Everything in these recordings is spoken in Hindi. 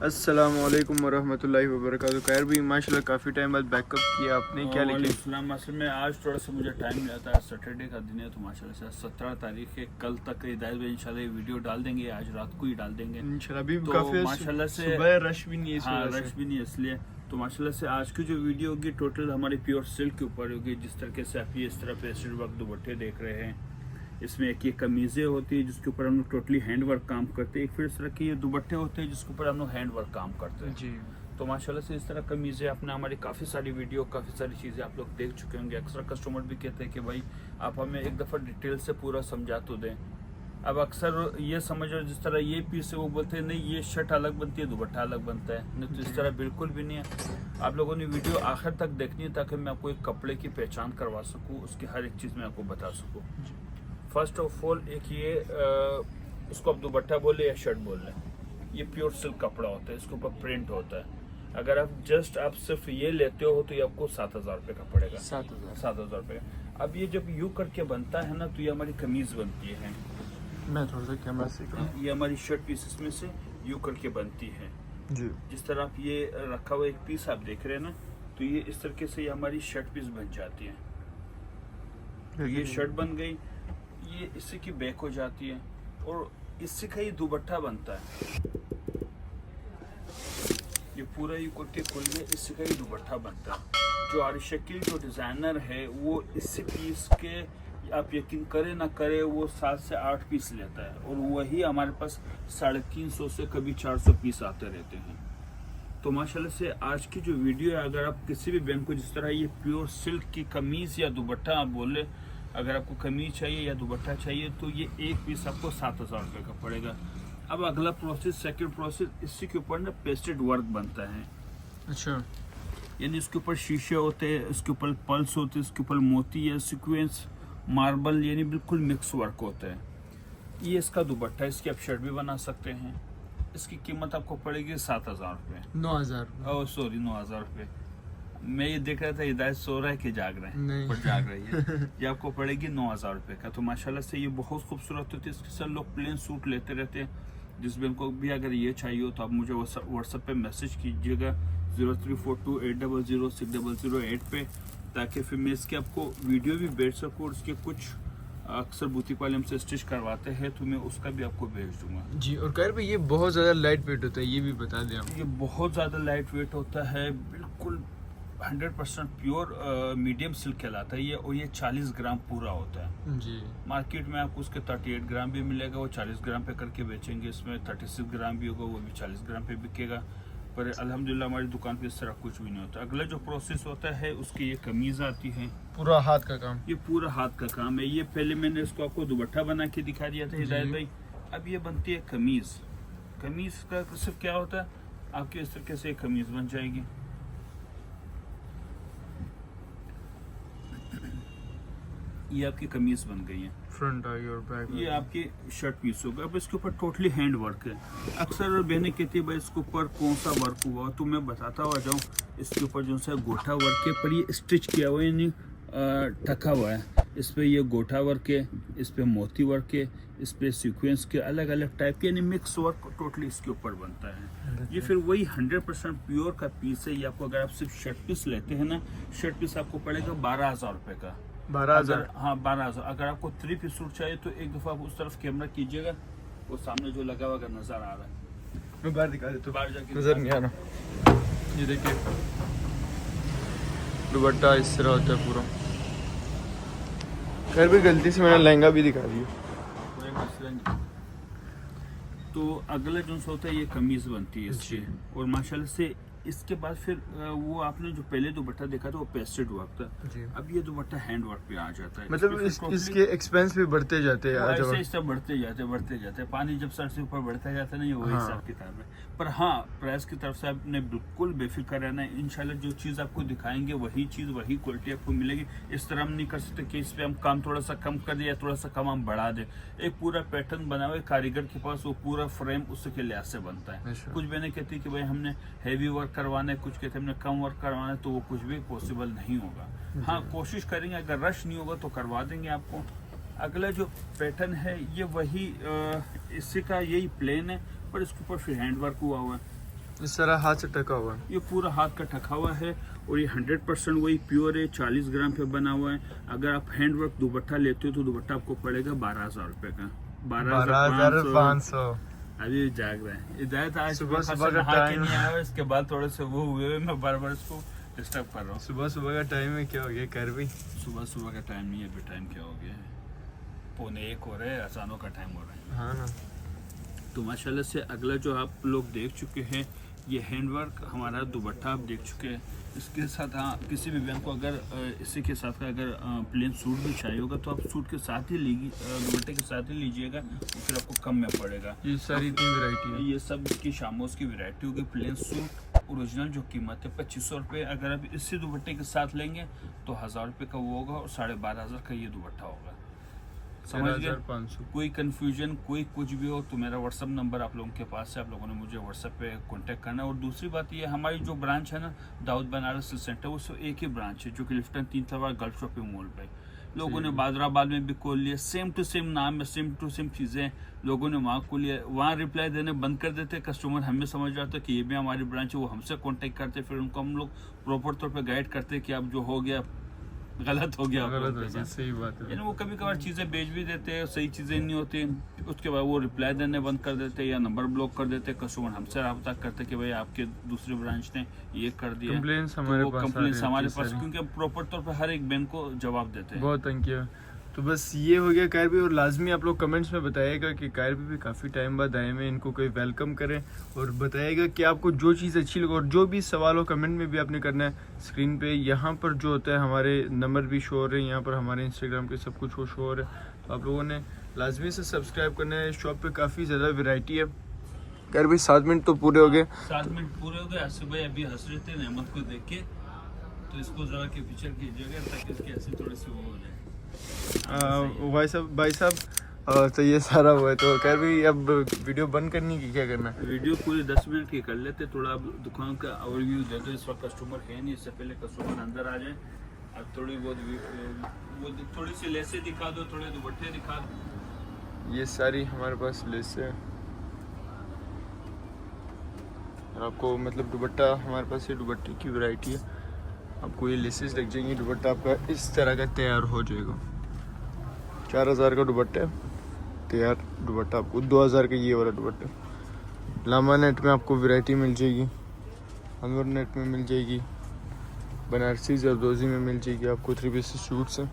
अस्सलामुअलैकुम वरहमतुल्लाहि वबरकातुहू। खैर भी माशाल्लाह काफ़ी टाइम बाद बैकअप किया आपने, क्या लेके? असल में आज थोड़ा सा मुझे टाइम मिला था। सैटरडे का दिन है तो माशाल्लाह से 17 तारीख है। कल तक हिदायत भाई इंशाल्लाह वीडियो डाल देंगे, आज रात को ही डाल देंगे इंशाल्लाह। अभी तो काफ़ी माशाल्लाह से सुबह रश भी नहीं है, हाँ रश भी नहीं है इसलिए। तो माशाल्लाह से आज की जो वीडियो होगी टोटल हमारी प्योर सिल्क के ऊपर होगी। जिस तरीके से आप ये इस तरह पेस्टेड वर्क दुपट्टे देख रहे हैं, इसमें एक ये कमीज़ें होती है जिसके ऊपर हम लोग टोटली हैंड वर्क काम करते हैं। एक फिर इस तरह के ये दुपट्टे होते हैं जिसके ऊपर हम लोग हैंड वर्क काम करते हैं जी। तो माशाल्लाह से इस तरह कमीज़ें अपने हमारी काफ़ी सारी वीडियो, काफ़ी सारी चीज़ें आप लोग देख चुके होंगे। अक्सर कस्टमर भी कहते हैं कि भाई आप हमें एक दफ़ा डिटेल से पूरा समझा तो दें। अब अक्सर ये समझो जिस तरह ये पीस है वो बोलते हैं नहीं ये शर्ट अलग बनती है, दुपट्टा अलग बनता है। नहीं तो इस तरह बिल्कुल भी नहीं है। आप लोगों ने वीडियो आखिर तक देखनी है ताकि मैं आपको एक कपड़े की पहचान करवा सकूँ, उसकी हर एक चीज़ मैं आपको बता सकूँ। फर्स्ट ऑफ ऑल एक ये इसको आप दुपट्टा बोले या शर्ट बोल लें, ये प्योर सिल्क कपड़ा होता है, इसके ऊपर प्रिंट होता है। अगर आप सिर्फ ये लेते हो तो ये आपको 7,000 रुपये का पड़ेगा। 7,000 रुपये। अब ये जब यू करके बनता है ना तो ये हमारी कमीज बनती है। मैं थोड़ा सा कैमरा से ये हमारी शर्ट पीसेस में से यू करके बनती है जी। जिस तरह आप ये रखा हुआ एक पीस आप देख रहे हैं ना, तो ये इस तरीके से ये हमारी शर्ट पीस बन जाती है। तो ये शर्ट बन गई, ये इससे की बैक हो जाती है और इससे का ये दुपट्टा बनता है। ये पूरा ये कुर्ते खुल गए, इससे का ये दुपट्टा बनता है। जो आरिशकील जो डिज़ाइनर है वो इसी पीस के आप यकीन करें ना करें वो 7 से 8 पीस लेता है और वही हमारे पास 350 से कभी 400 पीस आते रहते हैं। तो माशाल्लाह से आज की जो वीडियो है, अगर आप किसी भी बैंक को जिस तरह ये प्योर सिल्क की कमीज़ या दुपट्टा आप बोले, अगर आपको कमीज चाहिए या दुपट्टा चाहिए तो ये एक पीस आपको 7,000 रुपये का पड़ेगा। अब अगला प्रोसेस, सेकंड प्रोसेस, इसी के ऊपर ना पेस्टेड वर्क बनता है। अच्छा। यानी इसके ऊपर शीशे होते हैं, इसके ऊपर पल्स होते हैं, इसके ऊपर मोती या सीक्वेंस, मार्बल, यानी बिल्कुल मिक्स वर्क होता है। ये इसका दुपट्टा, इसकी आप शर्ट भी बना सकते हैं। इसकी कीमत आपको पड़ेगी 7,000 रुपये। 9,000। ओह सॉरी, 9,000 रुपये। मैं ये देख रहा था हिदायत सो रहा है कि जाग रहा है, नहीं। पर जाग रही है। ये आपको पड़ेगी 9,000 रुपये का। तो माशाल्लाह से ये बहुत खूबसूरत होती है। इसके साथ लोग प्लेन सूट लेते रहते हैं। जिस बैंक को भी अगर ये चाहिए हो तो आप मुझे व्हाट्सएप पे मैसेज कीजिएगा 0342800600 पे, ताकि फिर मैं इसके आपको वीडियो भी भेज सकूँ। और उसके कुछ अक्सर बुटीक वाले हमसे स्टिच करवाते हैं तो मैं उसका भी आपको भेज दूंगा जी। और खैर भाई ये बहुत ज़्यादा लाइट वेट होता है, ये भी बता दें आप। ये बहुत ज़्यादा लाइट वेट होता है, बिल्कुल 100% प्योर मीडियम सिल्क कहलाता है ये। और ये 40 ग्राम पूरा होता है। जी। मार्केट में आपको उसके 38 ग्राम भी मिलेगा, वो 40 ग्राम पे करके बेचेंगे। इसमें 36 ग्राम भी होगा, वो भी 40 ग्राम पे बिकेगा। पर अल्हम्दुलिल्लाह हमारी दुकान पे इस तरह कुछ भी नहीं होता। अगला जो प्रोसेस होता है उसकी ये कमीज़ आती है, पूरा हाथ का काम। ये पूरा हाथ का काम है। ये पहले मैंने इसको आपको दुपट्टा बना के दिखा दिया था हिदायत भाई। अब ये बनती है कमीज़। कमीज़ का सिर्फ क्या होता है, आपके इस तरीके से कमीज़ बन जाएगी। ये आपकी कमीज बन गई है, फ्रंट आई और बैक। ये आपकी शर्ट पीस होगा। अब इसके ऊपर टोटली हैंड वर्क है। अक्सर बहनें कहती है भाई इसके ऊपर कौन सा वर्क हुआ, तो मैं बताता हुआ जाऊँ। इसके ऊपर जो सा गोटा वर्क है, पर ये स्टिच किया हुआ है, यानी टका हुआ है। इस पर ये गोटा वर्क है, इस पर मोती वर्क है, इस पर सीक्वेंस के अलग अलग टाइप के, यानी मिक्स वर्क टोटली इसके ऊपर बनता है। ये फिर वही 100% प्योर का पीस है। ये आपको अगर आप सिर्फ शर्ट पीस लेते हैं ना, शर्ट पीस आपको पड़ेगा 12,000 रुपये का। 12,000। हाँ 12,000। अगर आपको 3 पीस सूट चाहिए तो एक दफ़ा आप उस तरफ कैमरा कीजिएगा, वो सामने जो लगा हुआ नज़र आ रहा है, मैं बाहर दिखा देता हूँ, बाहर जाके नजर नहीं आ रहा। ये देखिए दुपट्टा इस तरह होता है पूरा। खैर भी गलती से मैंने लहंगा भी दिखा दिया। कोई मसला नहीं। तो अगला जो होता है ये कमीज़ बनती है इसकी। और माशाल्लाह से इसके बाद फिर वो आपने जो पहले दुपट्टा देखा था वो पेस्टेड वर्क था जी। अब ये दुपट्टा हैंड वर्क पे आ जाता है। मतलब इसके एक्सपेंस भी बढ़ते जाते हैं, ऐसे ऐसे बढ़ते जाते हैं। पानी जब सर से ऊपर बढ़ता जाता है ना, ये वही हिसाब किताब है। पर हाँ, प्राइस की तरफ से आपने बिल्कुल बेफिक्र रहना है। इंशाल्लाह जो चीज़ आपको दिखाएंगे वही चीज़ वही क्वालिटी आपको मिलेगी। इस तरह हम नहीं कर सकते कि इस पर हम काम थोड़ा सा कम कर दें या थोड़ा सा कम हम बढ़ा दें। एक पूरा पैटर्न बना हुआ है कारीगर के पास, वो पूरा फ्रेम उसके लिहाज से बनता है। कुछ बहनें कहती है कि भाई हमने हैवी वर्क करवाना है, कुछ कहते हैं हमने कम वर्क करवाना है, तो वो कुछ भी पॉसिबल नहीं होगा। हाँ, कोशिश करेंगे, अगर रश नहीं होगा तो करवा देंगे आपको। अगला जो पैटर्न है ये वही इसी का यही प्लेन है, पर इसके ऊपर फिर हैंड वर्क हुआ है। इस तरह हाथ से टका हुआ है। ये पूरा हाथ का ठका हुआ है और ये 100% वही प्योर है, 40 ग्राम पे बना हुआ है। अगर आप हैंडवर्क दुपट्टा लेते हो तो दुपट्टा आपको पड़ेगा 12,000 रुपए का। 12,500। अभी जाग रहे हैं इजायत, आज सुबह सुबह सुबह का नहा के टाइम नहीं आया, इसके बाद थोड़े से वो हुए, मैं बार बार इसको डिस्टर्ब कर रहा हूँ। सुबह सुबह का टाइम है, क्या हो गया कर भी? सुबह सुबह का टाइम नहीं है, अभी टाइम क्या हो गया है, 12:45 हो रहे हैं, अचानक का टाइम हो रहा है। हाँ ना। तो माशाल्लाह से अगला जो आप लोग देख चुके हैं, ये हैंडवर्क हमारा दुपट्टा आप देख चुके हैं। इसके साथ हाँ, किसी भी बहन को अगर इसी के साथ का अगर प्लेन सूट भी चाहिए होगा तो आप सूट के साथ ही दुपट्टे के साथ ही लीजिएगा, तो फिर आपको कम में पड़ेगा। ये सारी 3 वैरायटी है। ये सब की शामोज की वैरायटी होगी। प्लेन सूट ओरिजिनल जो कीमत है 2500 रुपये, अगर आप इसी दुपट्टे के साथ लेंगे तो 1000 रुपये का वो होगा और 12,500 का ये दुपट्टा होगा। समझ गए? 13,500। कोई कंफ्यूजन कोई कुछ भी हो तो मेरा व्हाट्सअप नंबर आप लोगों के पास है, आप लोगों ने मुझे व्हाट्सएप पे कांटेक्ट करना है। और दूसरी बात ये, हमारी जो ब्रांच है ना दाऊद बनारस सेंटर, वो सिर्फ एक ही ब्रांच है जो कि लिफ्टन 3 तलवार गल्फ शॉपिंग मॉल पे। लोगों ने बादराबाद में भी खोल लिया, सेम टू सेम नाम है, सेम टू सेम चीज़ें लोगों ने वहाँ खोल लिया। वहाँ रिप्लाई देने बंद कर देते कस्टमर, हमें समझ जाता कि ये भी हमारी ब्रांच है, वो हमसे कॉन्टेक्ट करते, फिर उनको हम लोग प्रॉपर तौर पर गाइड करते कि अब जो हो गया गलत हो गया, गलत हो गया, सही बात है। यानी वो कभी कभार चीज़ें बेच भी देते हैं, सही चीज़ें नहीं होती, उसके बाद वो रिप्लाई देने बंद कर देते या नंबर ब्लॉक कर देते। कस्टमर हमसे रब्ता करते कि भाई आपके दूसरी ब्रांच ने ये कर दिया, कंप्लेंट्स हमारे पास कंप्लेंट्स हमारे पास, सारी। क्योंकि हम प्रॉपर तौर पे हर एक बैंक को जवाब देते हैं। बहुत थैंक यू। तो बस ये हो गया कार भी, और लाजमी आप लोग कमेंट्स में बताइएगा कि कार भी काफ़ी टाइम बाद आए हैं, इनको कोई वेलकम करें और बताइएगा कि आपको जो चीज़ अच्छी लगे। और जो भी सवाल हो कमेंट में भी आपने करना है। स्क्रीन पे यहाँ पर जो होता है हमारे नंबर भी शो हो रहे हैं, यहाँ पर हमारे इंस्टाग्राम के सब कुछ शो हो रहा है, तो आप लोगों ने लाजमी से सब्सक्राइब करना है। शॉप पे काफ़ी ज़्यादा वेराइटी है। कार भी 7 मिनट तो पूरे हो गए। 7 मिनट पूरे हो गए। आसिफ भाई अभी हंस रहे थे नेमत को देख के, तो इसको ज़रा के पीछे कीजिएगा ताकि इसकी हंसी थोड़ी सी वो हो जाए। भाई साहब तो ये सारा हुआ है, तो कह भी अब वीडियो बंद करनी की क्या करना है? वीडियो पूरी 10 मिनट की कर लेते, थोड़ा अब दुकान का ओवरव्यू दे दो। इस वक्त कस्टमर है नहीं, इससे पहले कस्टमर अंदर आ जाए। अब थोड़ी बहुत वो थोड़ी सी लेसें दिखा दो, थोड़े दुपट्टे दिखा दो। ये सारी हमारे पास लेस है, और आपको मतलब दुपट्टा हमारे पास ये दुपट्टे की वैरायटी है। आपको ये लेसेस लग जाएंगी, दुपट्टा आपका इस तरह का तैयार हो जाएगा। 4,000 का दुपट्टा है तैयार, दुपट्टा आपको 2,000 का ये वाला दुपट्टा। लामा नेट में आपको वैरायटी मिल जाएगी, अनवर नेट में मिल जाएगी, बनारसी जरदोजी में मिल जाएगी। आपको 3 पीस सूट्स हैं,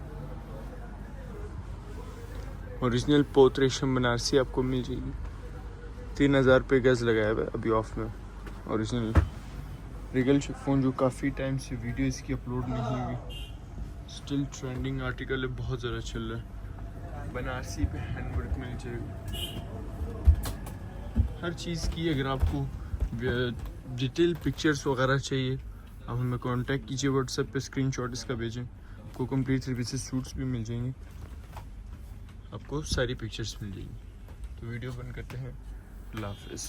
ओरिजिनल पोत रेशम बनारसी आपको मिल जाएगी। 3,000 रुपये गज़ लगाया हुआ है अभी ऑफ में। ओरिजिनल रिगल शिफॉन जो काफ़ी टाइम से वीडियो इसकी अपलोड नहीं हुई, स्टिल ट्रेंडिंग आर्टिकल है, बहुत ज़्यादा चल रहा है। बनारसी पे हैंडवर्क मिल जाएगा हर चीज़ की। अगर आपको डिटेल पिक्चर्स वगैरह चाहिए आप हमें कांटेक्ट कीजिए व्हाट्सएप पे, स्क्रीनशॉट इसका भेजें। आपको कंप्लीट 3 पीसेस सूट्स भी मिल जाएंगे, आपको सारी पिक्चर्स मिल जाएंगी। तो वीडियो बंद करते हैं। अल्लाह हाफ़िज़।